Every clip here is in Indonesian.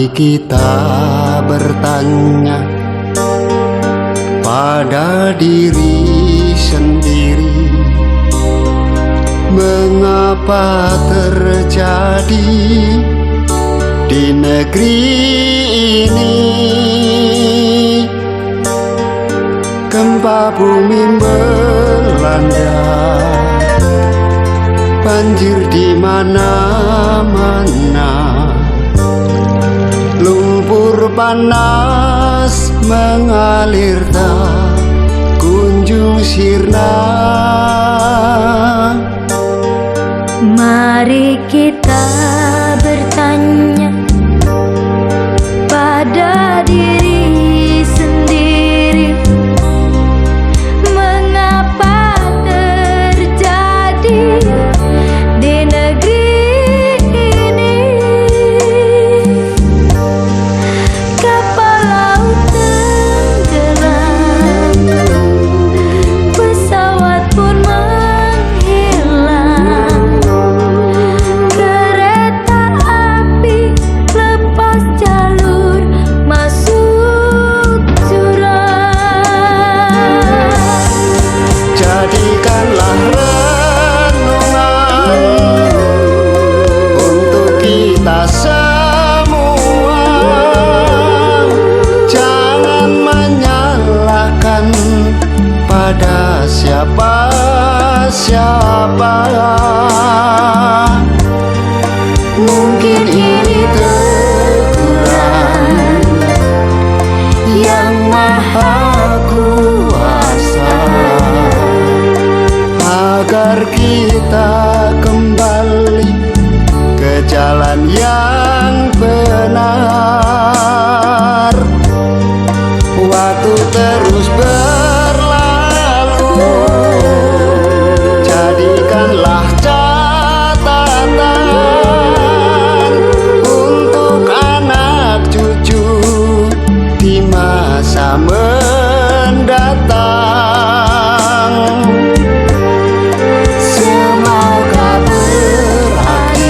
Mari kita bertanya pada diri sendiri, mengapa terjadi di negeri ini gempa bumi melanda, banjir di mana-mana, lumpur panas mengalir tak kunjung sirna. Mari kita bertanya pada diri sendiri, mengapa terjadi di negeri ini kapal laut tenggelam, pesawat pun menghilang, kereta api lepas jalur masuk jurang. Jadikanlah renungan untuk kita semua, jangan menyalahkan pada siapa-siapa. Mungkin ini teguran yang maha kuasa, agar kita kembali ke jalan yang benar. Waktu terus berlalu, jadikanlah catatan untuk anak cucu di masa mendatang. Semoga berakhir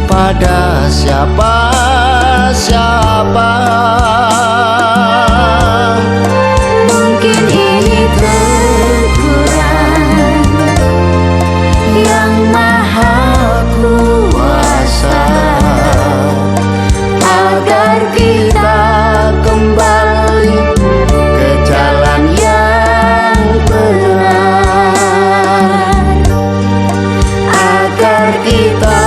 pada siapa-siapa. Mungkin ini teguran yang maha kuasa agar kita Kembali ke jalan yang benar, agar kita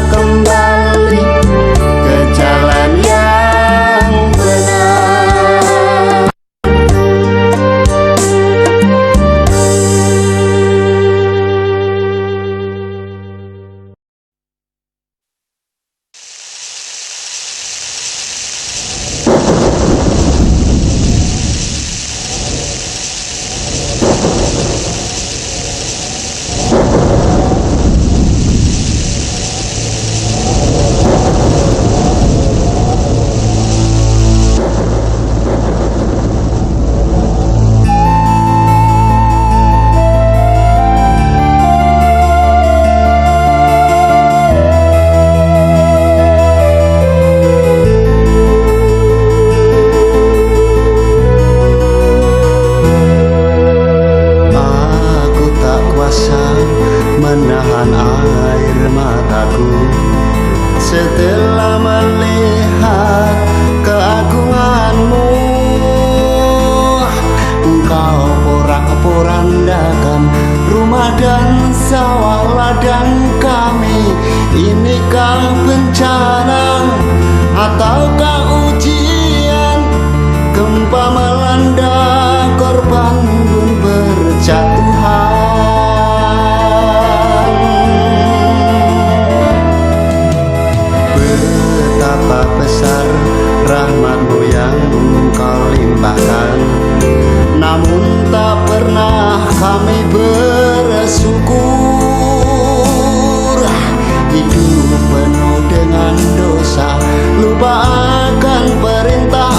kembali ke jalan yang benar. Aku tak kuasa menahan air mataku setelah melihat keagunganmu. Engkau porak-porandakan rumah dan sawah ladang kami. Inikah bencana ataukah ujian? Gempa melanda, korban pun berjatuhan. Betapa besar rahmat-Mu yang Engkau limpahkan, namun tak pernah kami bersyukur. Hidup penuh dengan dosa, lupa akan perintah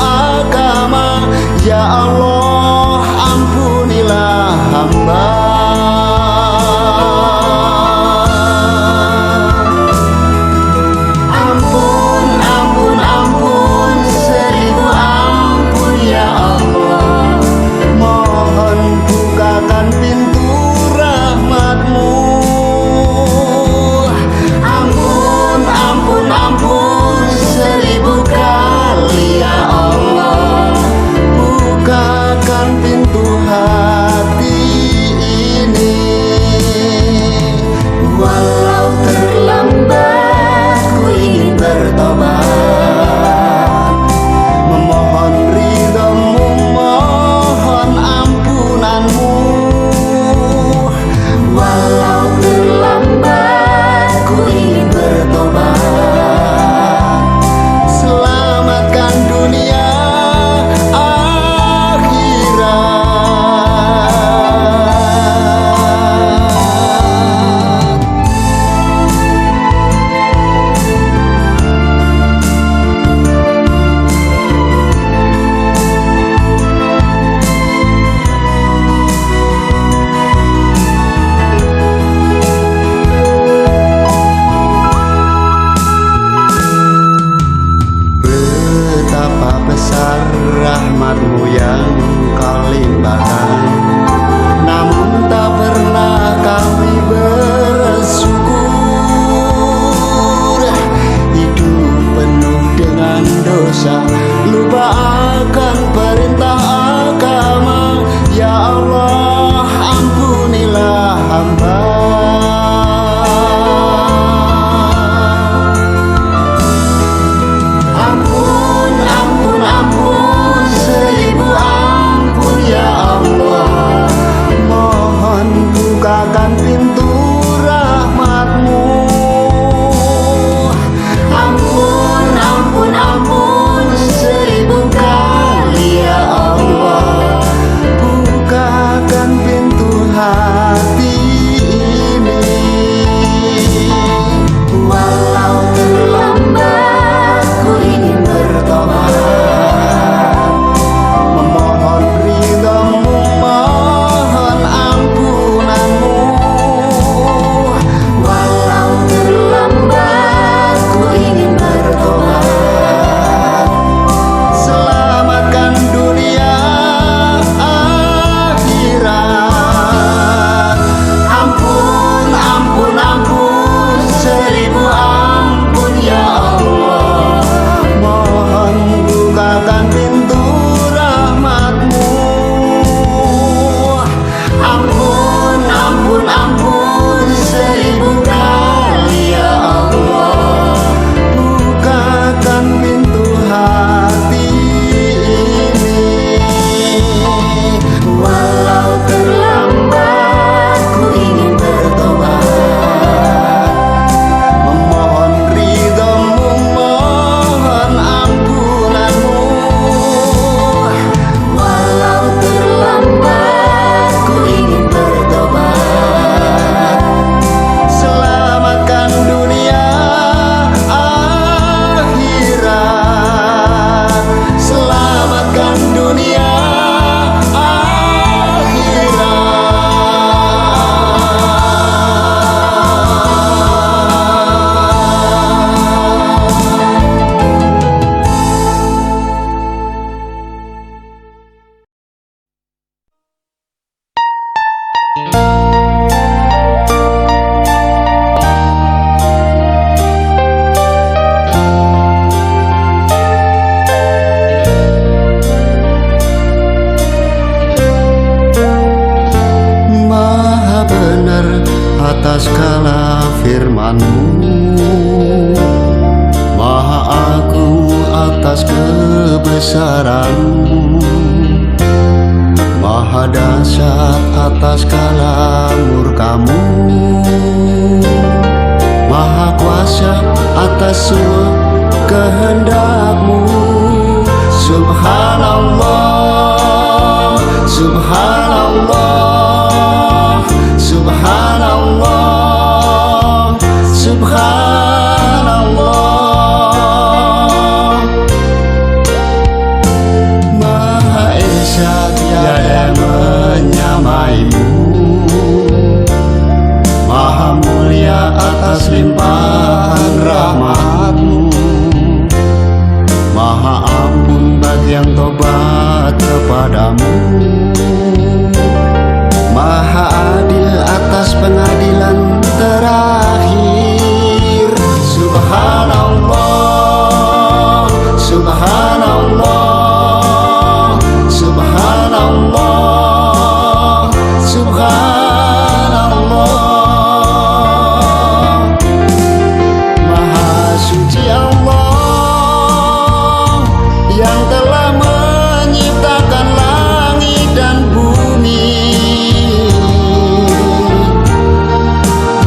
agama. Ya Allah, ampunilah hamba. Ampun, ampun, ampun, seribu ampun ya Allah. Mohon bukakan pintu rahmat-Mu. Ampun, ampun, ampun, seribu kali ya Allah. Bukakan pintu hati ini. Walau terlambat ku ingin bertobat, memohon ridho-Mu, mohon ampunan-Mu. Walau terlambat ku ingin bertobat, selamatkan dunia akhirat. Betapa besar rahmat-Mu yang Kau limpahkan, namun tak pernah kami bersyukur. Hidup penuh dengan dosa, lupa akan perintah agama. Ya Allah, ampunilah hamba. Ampun, ampun, ampun, seribu ampun ya Allah. Mohon bukakan pintu rahmat-Mu. Ampun, ampun, ampun, seribu kali ya Allah. Bukakan pintu hati atas kala murkamu, Maha kuasa atas semua kehendakmu. Subhanallah, Subhanallah, Subhanallah, Subhanallah. Maha Esa tiada menyamaimu, Maha mulia atas limpahan rahmatmu, Maha ampun bagi yang tobat kepadamu, Maha adil atas pengadilan terakhir. Subhanallah, Subhanallah, Subhanallah, Subhanallah. Maha suci Allah yang telah menciptakan langit dan bumi.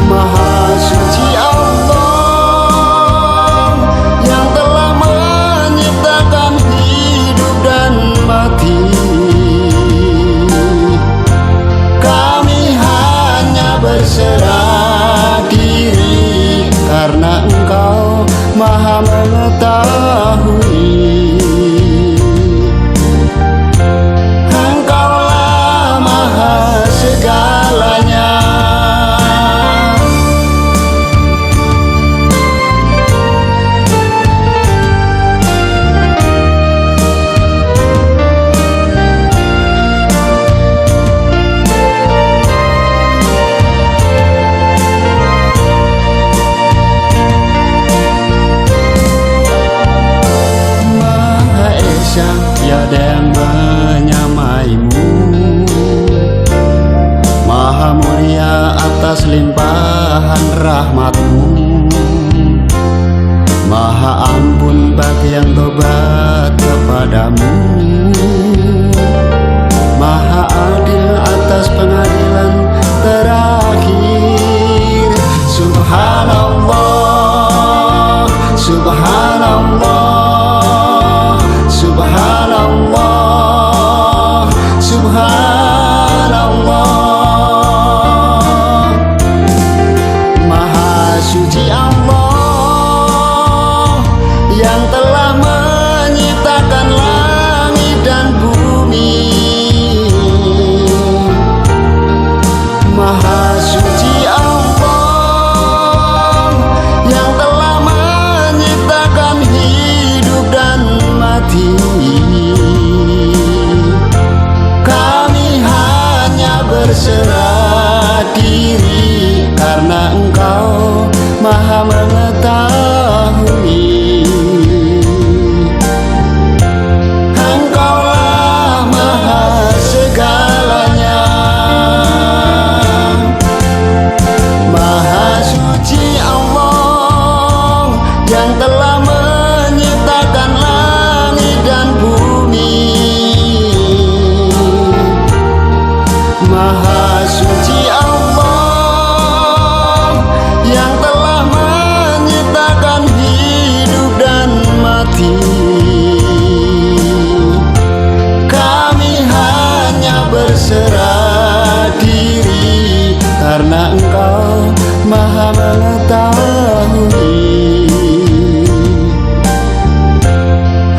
Maha suci Allah yang telah menciptakan hidup dan mati. Kami hanya berserah diri karena Engkau Maha mengetahui. Engkaulah Maha segalanya. Maha Esa tiada yang menyamaimu, Maha mulia atas limpahan rahmatmu, Maha ampun bagi yang tobat kepadamu, Maha adil atas pengadilan terakhir. Subhanallah, Subhanallah, Subhanallah, Subhanallah. Maha suci Allah yang telah menciptakan langit dan bumi. Maha suci Allah yang telah menciptakan hidup dan mati. Kami hanya berserah diri karena Engkau Maha mengetahui. Engkaulah Maha segalanya. Maha suci Allah yang telah menciptakan langit dan bumi. Maha suci Allah yang telah menciptakan hidup dan mati. Kami hanya berserah diri karena Engkau Maha mengetahui.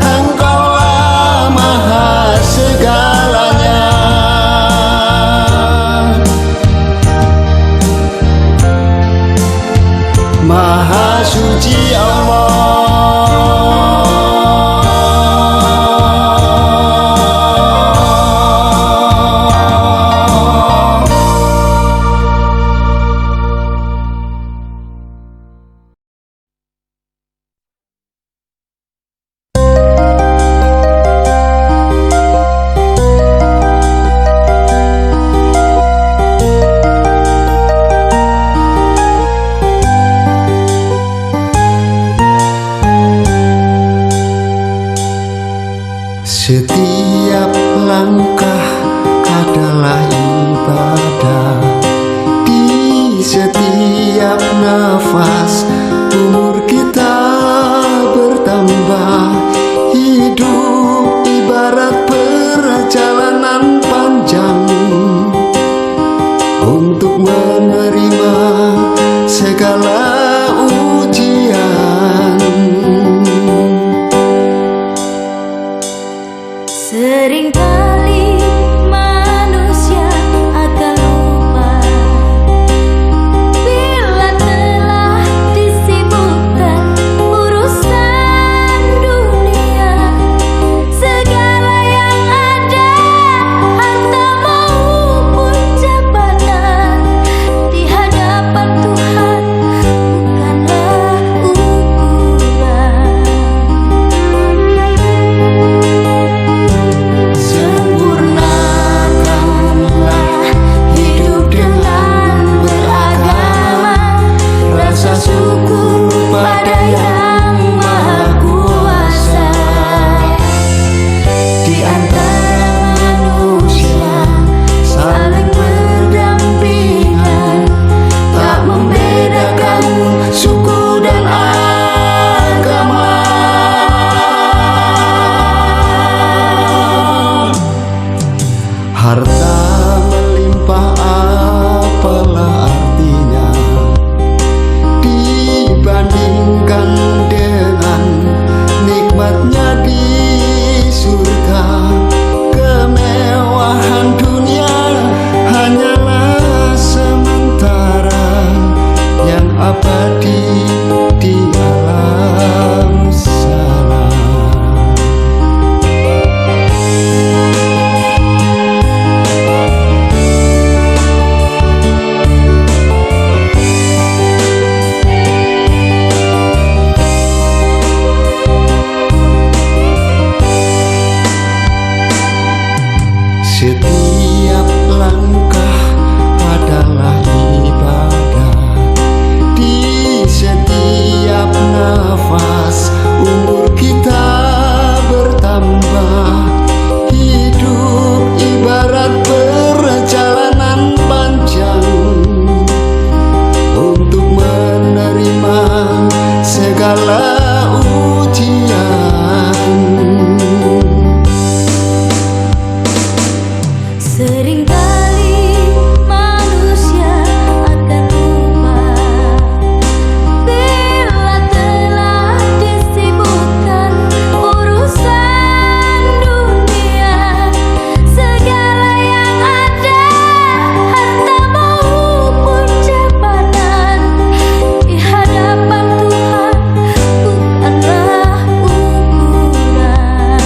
Engkaulah Maha segalanya. Maha suci Allah. Setiap langkah adalah ibadah. kala ujian. Seringkali manusia akan lupa bila telah disibukkan urusan dunia. Segala yang ada, harta maupun jabatan, di hadapan Tuhan bukanlah ukuran.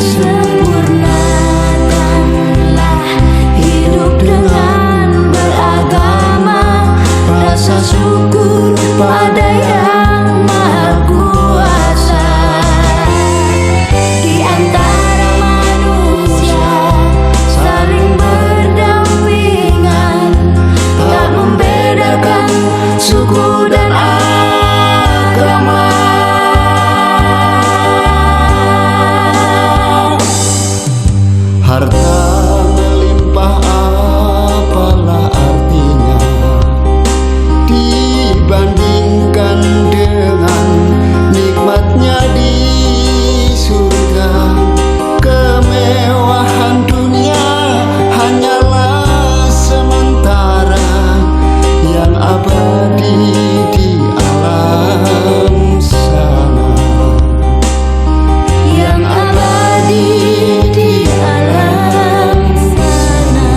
Sempurnakanlah hidup dengan beragama, rasa syukur pada Yang Maha Kuasa. Di antara manusia saling berdampingan, tak membedakan suku dan agama. Harta melimpah apalah artinya dibandingkan dengan nikmatnya di surga. Kemewahan dunia hanyalah sementara, yang abadi di alam sana. Yang abadi di alam sana.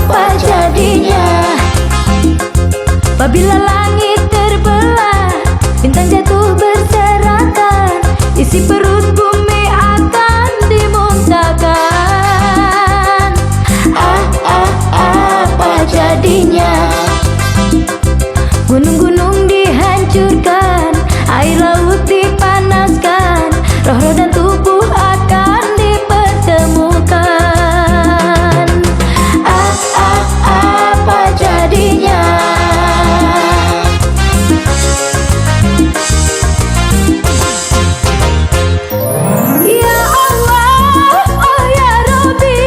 Apa jadinya apabila langit terbelah, bintang jatuh berserakan, isi perut bumi akan dimuntahkan. Apa jadinya gunung-gunung dihancurkan, air laut dipanaskan, roh dan tubuh akan dipertemukan. Apa jadinya? Ya Allah, oh ya Rabbi,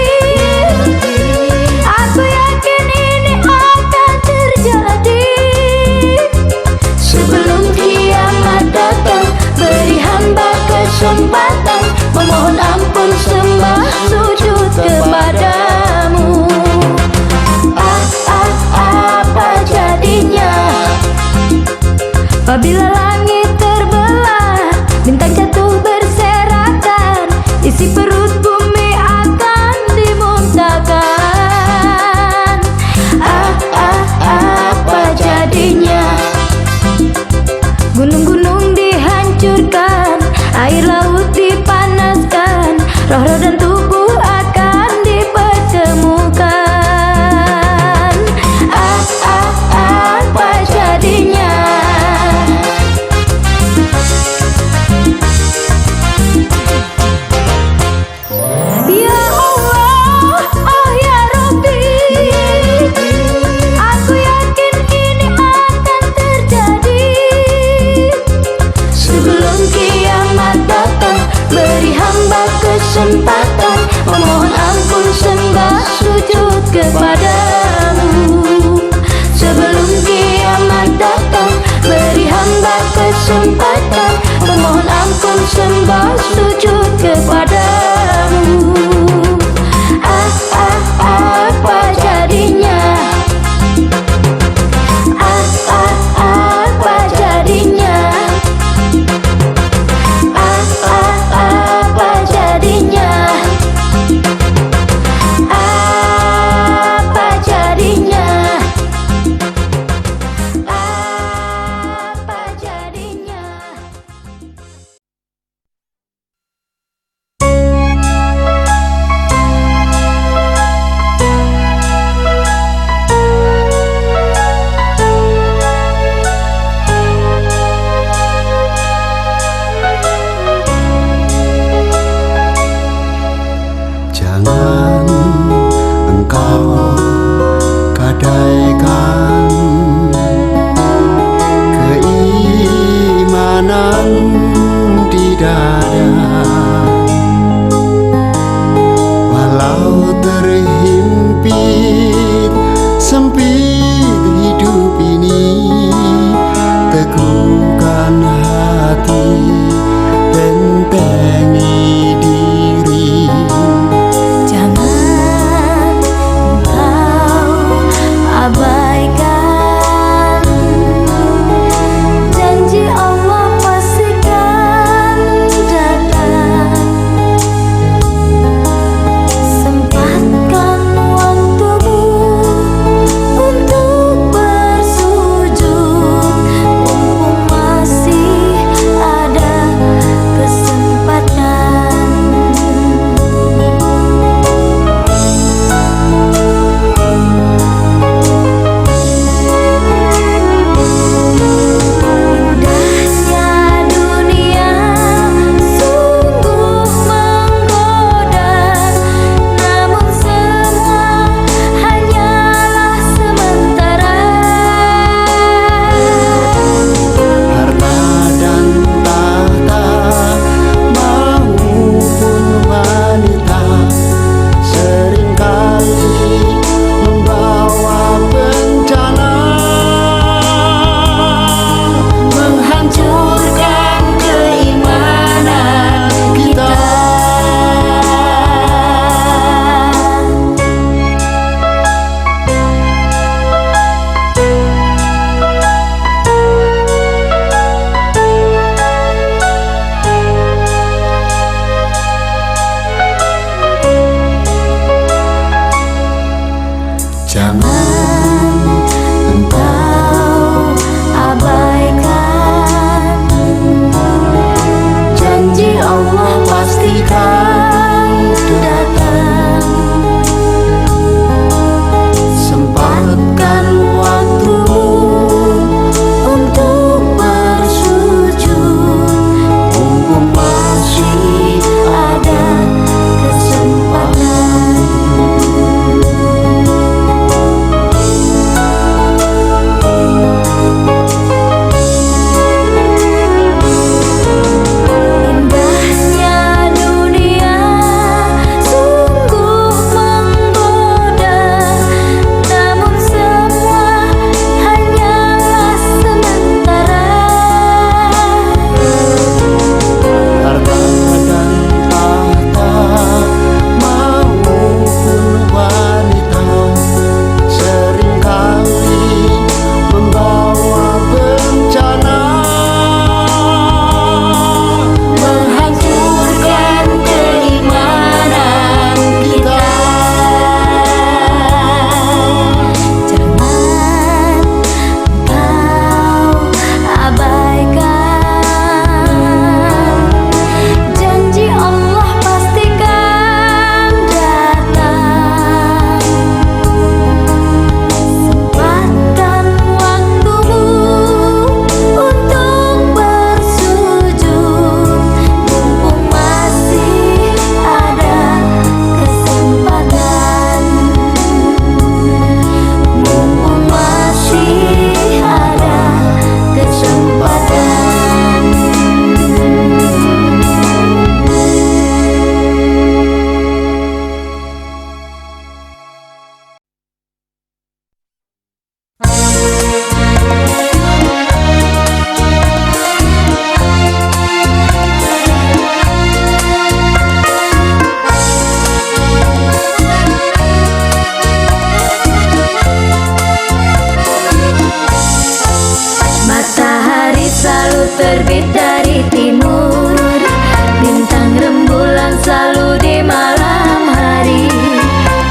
aku yakin ini akan terjadi. Sebelum kiamat datang, beri hamba kesempatan, memohon ampun, sembah sujud kepadamu. Apa jadinya apabila langit terbelah, bintang jatuh berserakan, isi perut bumi akan dimuntahkan. Apa jadinya gunung-gunung dihancurkan, air laut dipanaskan, roh dan tubuh akan dipertemukan. Apa jadinya? Ya Allah, oh ya Rabbi, aku yakin ini akan terjadi. Sebelum kiamat datang, beri hamba kesempatan, memohon ampun, sembah sujud kepadamu. Sebelum kiamat datang, beri hamba kesempatan, memohon ampun, sembah sujud kepadamu. Apa jadinya? Apa jadinya? Apa jadinya? Apa jadinya? Apa jadinya? terbit dari timur, bintang rembulan selalu di malam hari.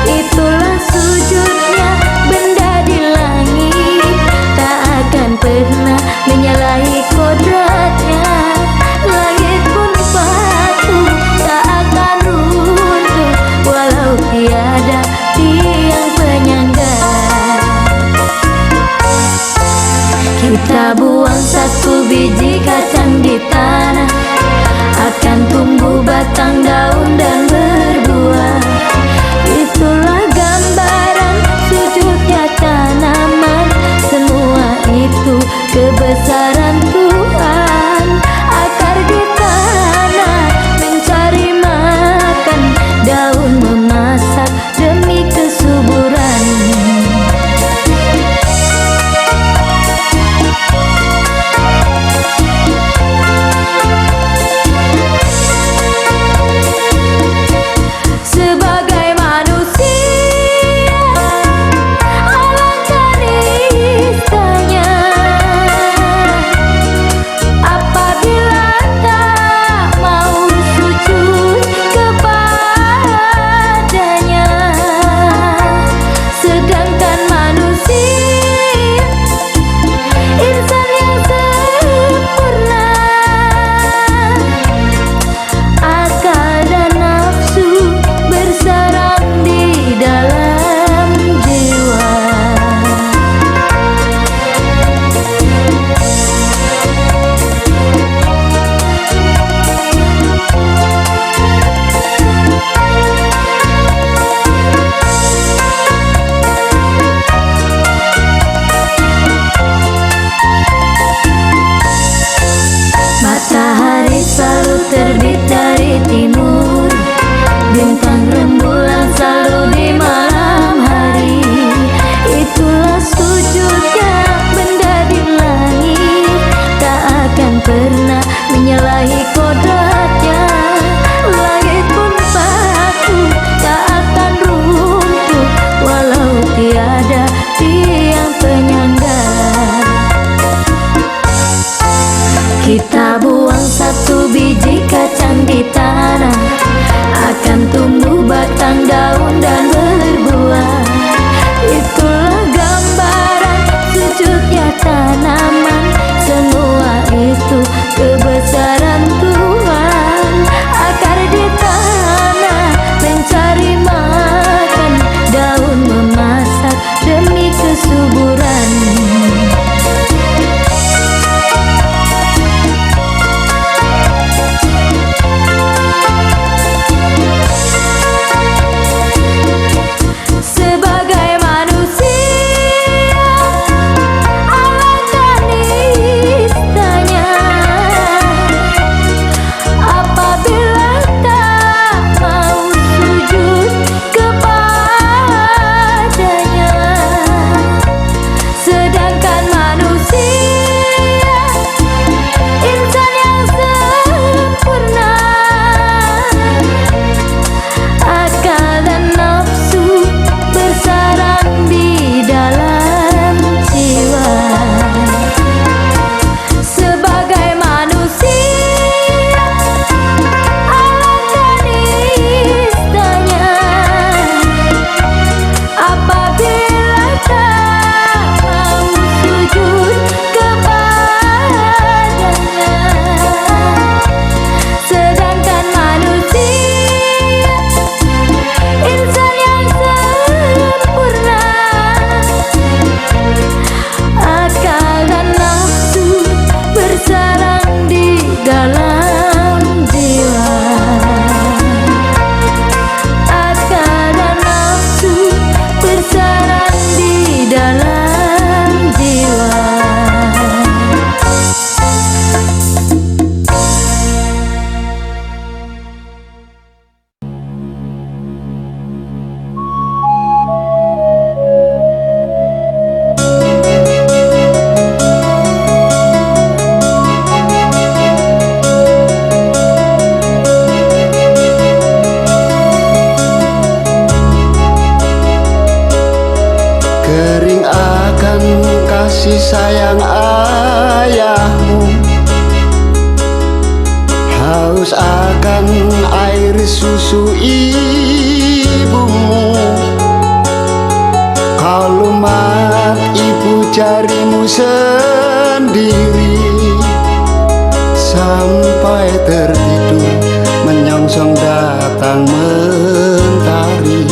Itulah sujudnya benda di langit, tak akan pernah menyalahi kodratnya. Langit pun patuh, tak akan runtuh, walau tiada tiang penyangga. Kita buang satu biji kacang di tanah, akan tumbuh batang, daun, dan berbuah. Itulah gambaran sujudnya tanaman, semua itu kebesaran Tuhan. Akar di tanah mencari makan, daun memasak demi kesuburan. Sebagai manusia, alangkah nistanya apabila tak mau sujud kepadanya. Sedangkan manusia, insan yang sempurna, akal dan nafsu bersarang di dalam jiwa. Matahari selalu terbit dari timur, bintang rembulan selalu di malam hari. Itulah sujudnya benda di langit, tak akan pernah menyalahi kodratnya. Langit pun patuh, tak akan runtuh, walau tiada tiang penyangga. Kita buang satu biji kacang di tanah, akan tumbuh batang, daun, dan berbuah. Itulah gambaran sujudnya tanaman, semua itu kebesaran Tuhan. Akar di tanah mencari makan, daun memasak demi kesuburan. haus akan air susu ibumu. Kau lumat ibu jarimu sendiri, sampai tertidur menyongsong datang mentari.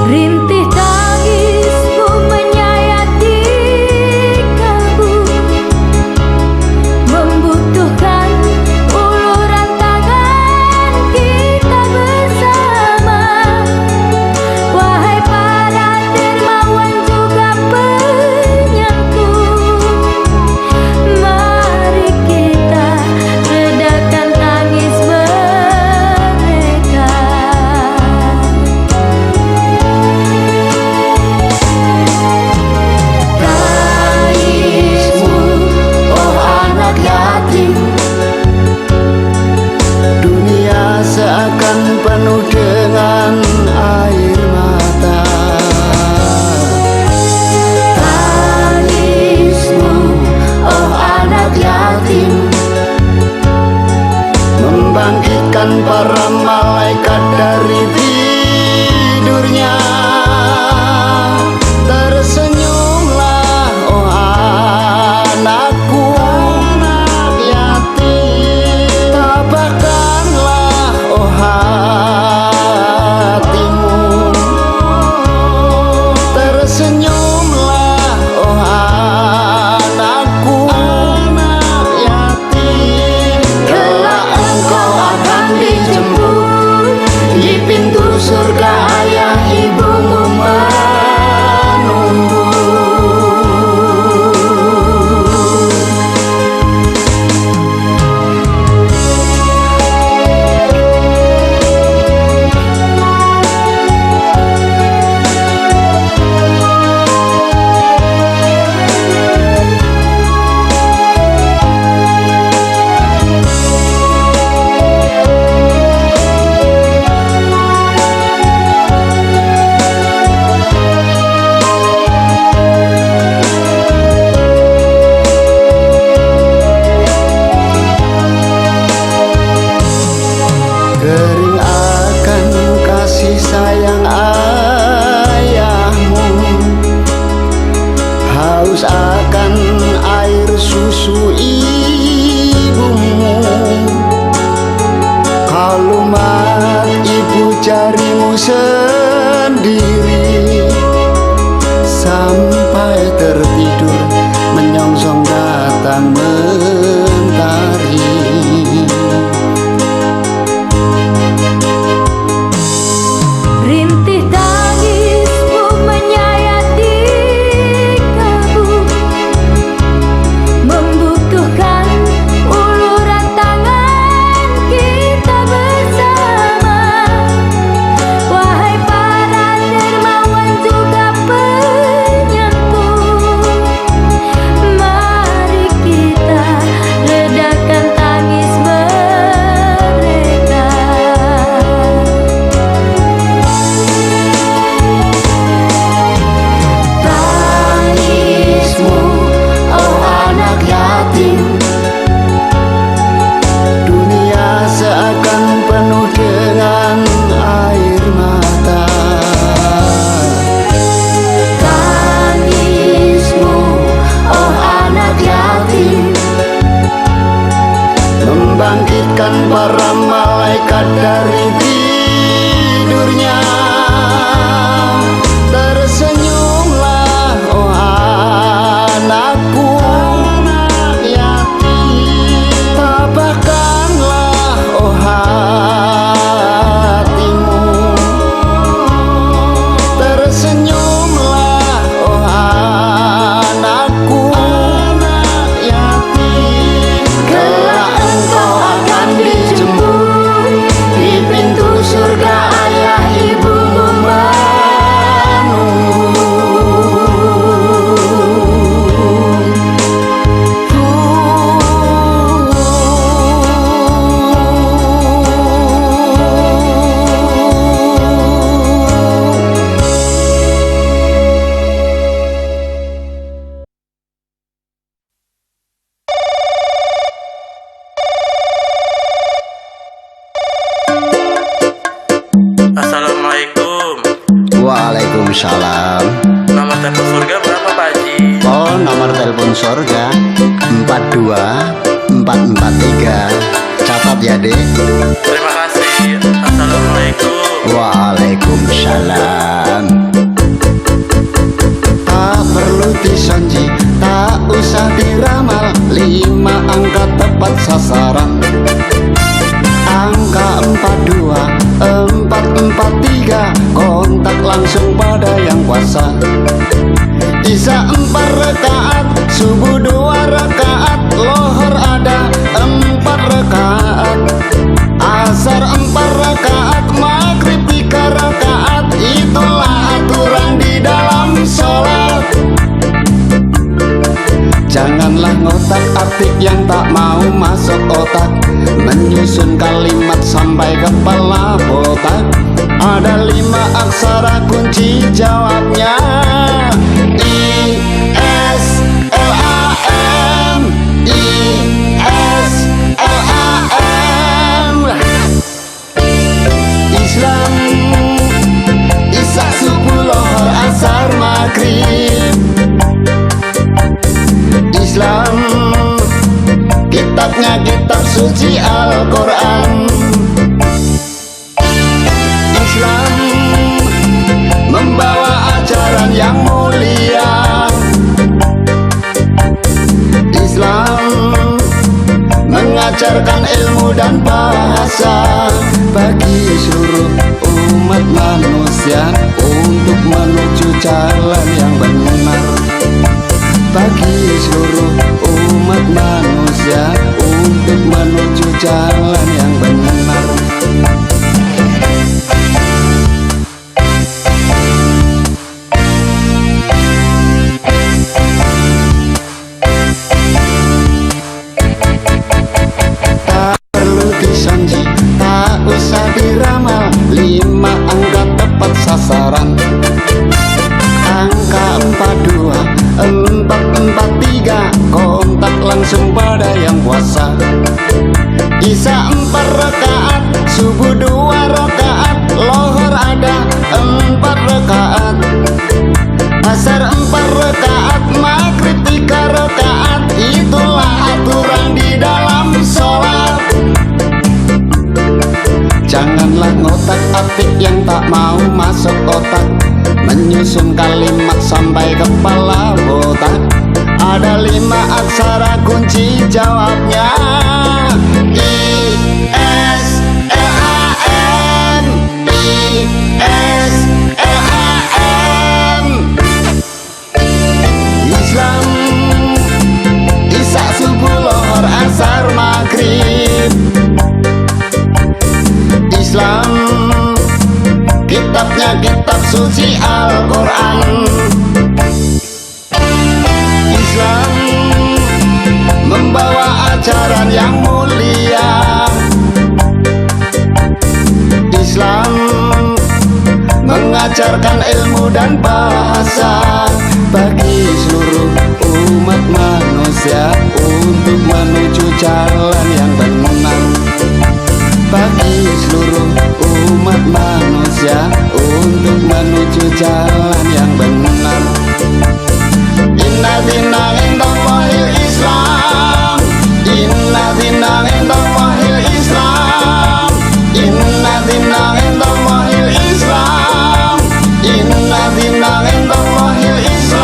Rintih tangismu menyayati kalbu, membutuhkan uluran tangan kita bersama. Wahai para dermawan juga penyangku, mari kita redakan tangis mereka. Tangismu, oh anak yatim, Dunia seakan penuh dengan air mata. tangismu, oh anak yatim, Membangkitkan para malaikat dari tidurnya. Tersenyumlah oh anakku, anak yatim. Tabahkanlah oh hatimu. Tersenyumlah oh anakku, anak yatim. Kelak engkau akan dijemput di pintu surga, ayah ibumu menunggu. Kering akan kasih sayang ayahmu, haus akan air susu ibumu. Kau lumat ibu jarimu sendiri, sampai tertidur menyongsong datang mentari. rintih tangismu menyayati kalbu, membutuhkan uluran tangan kita bersama. Wahai para Waalaikumsalam. Nomor telepon surga berapa Pak Haji? Oh, nomor telepon surga 42443. Catat ya, Dek. Terima kasih. Assalamualaikum. Waalaikumsalam. Tak perlu disonji, tak usah diramal, 5 angka tepat sasaran. Angka 42443, kontak langsung pada yang kuasa. Isya 4 rakaat, subuh 2 rakaat, lohor ada 4 rakaat, asar 4 rakaat, maghrib 3 rakaat. Itulah aturan di dalam sholat. Janganlah ngotak-atik yang tak mau masuk otak, menyusun kalimat sampai kepala botak. Ada 5 aksara kunci jawabnya, I-S-L-A-M, I-S-L-A-M. Islam, isya, subuh, lohor, asar, maghrib. Islam, kitabnya kitab suci Al-Quran. Islam membawa ajaran yang mulia. Islam mengajarkan ilmu dan bahasa bagi seluruh umat manusia untuk menuju jalan yang benar. Bagi seluruh umat manusia untuk menuju jalan yang benar. Tak perlu disonji, tak usah diramal, 5 angka tepat sasaran. Angka 42443, kontak langsung pada yang puasa. Isya 4 rakaat, subuh 2 rakaat, lohor ada 4 rakaat, asar 4 rakaat, maghrib 3 rakaat. Itulah aturan di dalam sholat. Janganlah ngotak-atik yang tak mau masuk otak, menyusun kalimat sampai kepala botak. Ada 5 aksara kunci jawabnya, I-S-L-A-M, I-S-L-A-M. Islam, isya, subuh, lohor, asar, maghrib. Islam, kitabnya kitab suci Al-Quran. Islam membawa ajaran yang mulia. Islam mengajarkan ilmu dan bahasa bagi seluruh umat manusia untuk menuju jalan yang benar. Bagi seluruh umat manusia untuk menuju jalan yang benar. Inna dina indallahil Islam, inna dina indallahil Islam, inna dina indallahil Islam, inna dina indallahil Islam.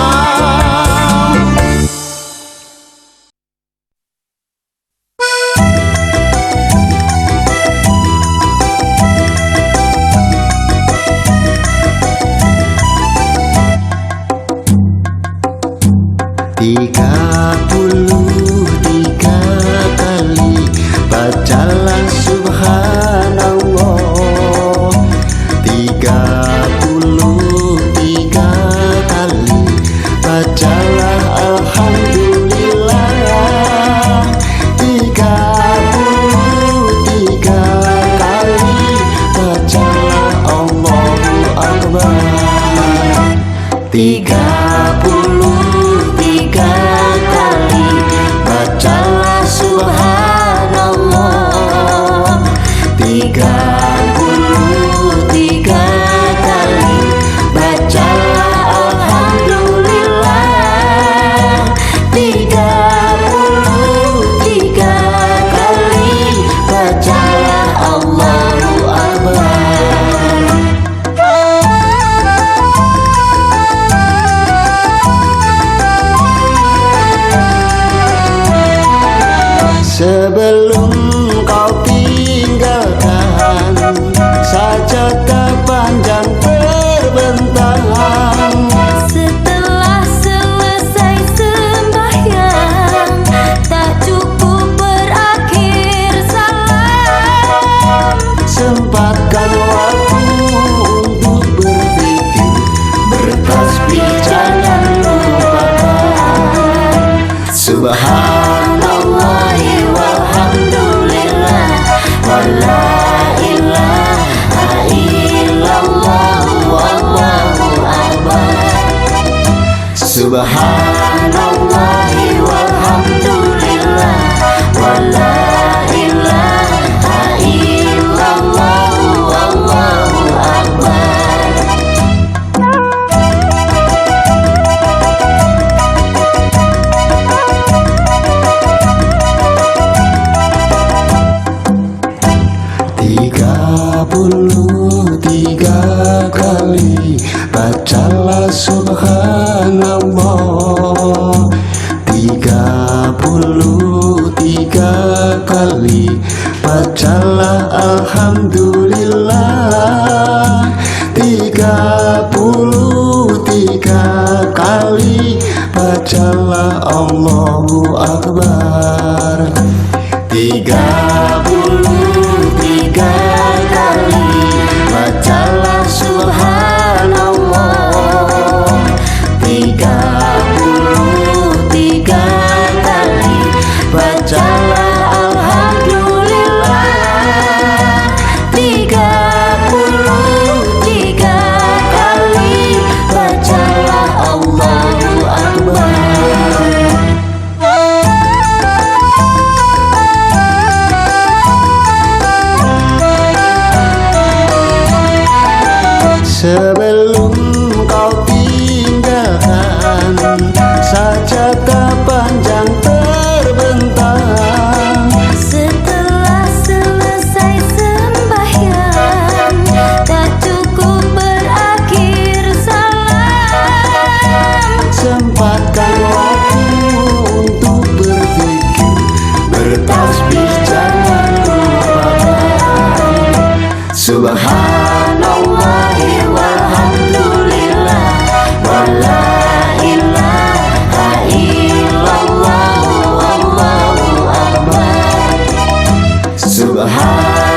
Tiga kali bacalah Sebelum kau tinggalkan sajadah panjang terbentang. Setelah selesai sembahyang, tak cukup berakhir salam. Sempatkan waktu untuk berpikir, bertasbih jangan lupakan. Subhanallahi walhamdulillah, wala ilaha illallah, wallahu akbar. Subhanallahi walhamdulillah, wala ilaha illallah, wallahu akbar. Tiga kali bacalah subhanallah. 33 kali bacalah alhamdulillah. 33 kali bacalah Allahu Akbar. 33 kali bacalah subhanallah. 33 kali bacalah alhamdulillah. 33 kali bacalah Allahu Akbar. Sebelum kau tinggalkan sajadah panjang terbentang. Setelah selesai sembahyang, tak cukup berakhir salam. Sempatkan waktu untuk berpikir, bertasbih jangan lupakan. Subhanallahi walhamdulillah, wala ilaha illallah, wallahu akbar. Subhanallah